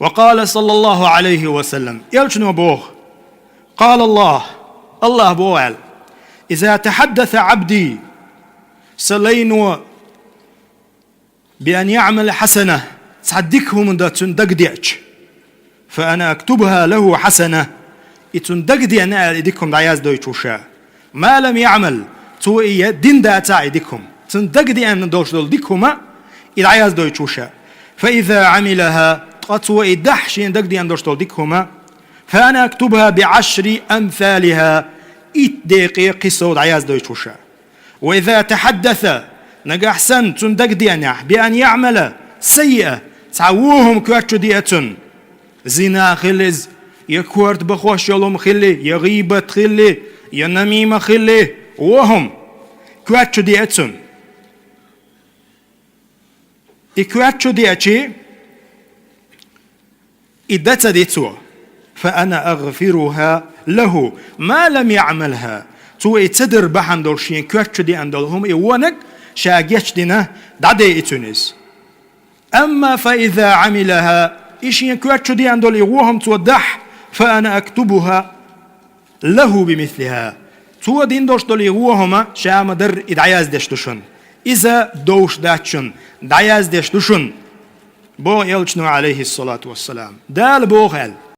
وقال صلى الله عليه وسلم يلشنو بوه قال الله بوال إذا تحدث عبدي سلينو بأن يعمل حسنة تصدقهم دا تندقديش فأنا أكتبها له حسنة يتندقدي أنا إيديكم دعياز دو يتوشا ما لم يعمل تو دين دا تا إيديكم تندقدي أن دوش دول ديكما إدعياز دو يتوشا فإذا عملها قطو إدحش يندقدي أن دوش دول ديكما فأنا أكتبها ب10 أمثالها إدقي قصو دعياز دو يتوشا وإذا تحدث نجح سن تندقدي بأن يعمل سيئة تعوهم كواتشو ديئة زنا خلز يكورت بخوش يلوم خلي يغيبة خلي ينميمة خلي وهم كواتشو ديئة إكواتشو ديئة إدتا ديتو فأنا أغفرها له ما لم يعملها تو يتدر بحن دولشين كواتشو دي أندولهم إيوانك شاقيش دينا دعدي إتونيز أما فإذا عملها إيشين كواتشو دي أندول إيوهم تودح فأنا أكتبها له بمثلها تو دين دوش دول إيوهم شاما در إدعياز دشتشن إذا دوش داتشن دعياز دشتشن بو يلچنو عليه الصلاة والسلام دال بو غال